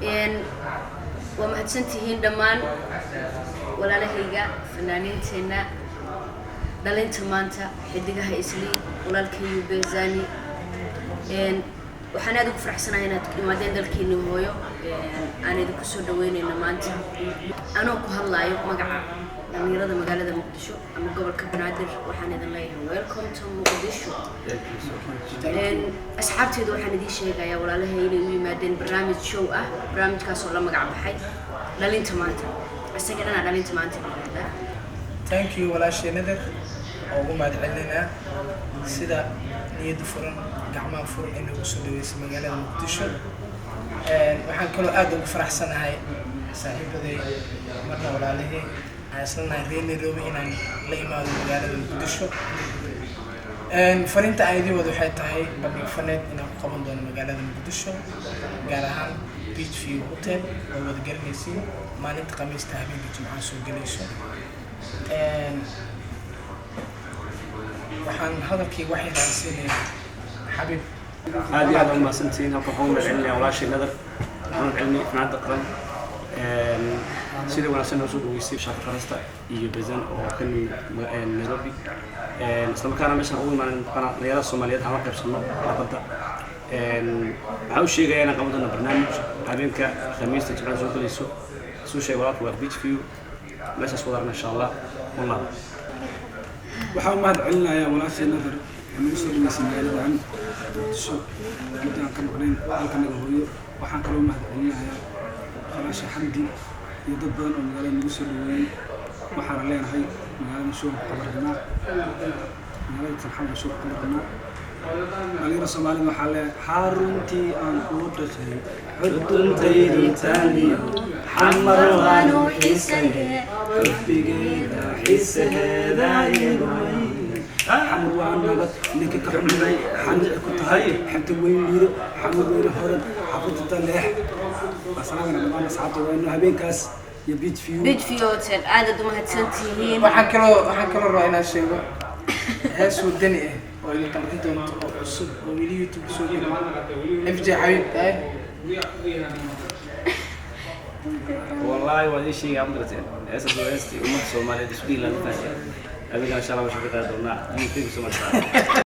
إن ومحسنتهين دمان ولا لهيجا فنانين تنا دلين تمانتا حدقها إسلي ولا الكيو بيزاني إن وحنا دوك فرح سنة هنا ما دين دلكيني وهايو أنا دوك سود وين إن مانتا أنا كهلا يوم مقع يعني رضا مقالة مقدشو أنا قبل كبنادر وحنا دلنا ويلكم تو مقدشو إن أصحابتي دول حنا دي شيء جاية ولا لهيني ما دين برنامج شو برنامج كاس ولا مقع بحي دلين تمانتا بس أنا دلين تمانتا thank you ولا شيء ندر أو ما دعلنا سيدا نيد فرن جماعة فرن إنه وصلوا اسم مجال المقدشة وحن كله أدو فرح سنة هاي صاحب ذي مرنا ولا له أصلنا ريني روبي إن ليما مجال المقدشة فرنت أيدي وضحيت هاي بني فنت إن قبل دون مجال المقدشة جارهان بيتش فيو هوتيل وود جرنيسي ما نتقميس تهبين بجمعة سوق جليسو waxaan hadalkii waxay raacsinay xabiib aad u maasantiin halka qoom cilmi walaashii nadar waxaan cilmi fanaad qaran sida wanaagsan oo soo dhaweysay shaqada iyo bazan oo kan Nairobi isla markaana meeshan ugu imaan dhalinyarada Soomaaliyeed ama qaybsano labada waxa uu sheegay inaan qabanayno barnaamij habeenka Khamiista Jimcaha soo galayso soo sheegay waa beach view meeshaas wadaarna insha Allah wallahi waxaan mahad celinayaa walaashii nadar inuu soo dhaweysay magaalada aan soo intaan ka maqnayn halka naga hooyo waxaan kaloo mahad celinayaa walaashii xamdi iyo dad badan oo magaalada nagu soo dhaweeyay waxaan leenahay magaalada soo qabarnaa magaalada Tanxada soo qabarnaa dhalinyarada Soomaalida waxaa leeyahay xaruntii aan ku dhashay xuduntaydi taaniyo xamar waanu xiisaye xubbigeeda xiisaheeda yeelay xamar waa nabad ninka ka xumay xamar ku tahay xabta weyn liido xamar weyn horan xabta leex asalaamu alaykum asxaabta waa habeenkaas يا بيت فيو hotel عدد ومهتسنتين waxaan kaloo rabaa inaan sheego hees wadani ah oo ay qanqin doonto oo cusub oo weli YouTube soo gelay FJ Xabiib والله وادي شيء عمرتين اساس ويستي وما Soomaaliyeed isku diilan tahay adiga insha Allah waxa ka qaadanaa YouTube Soomaaliyeed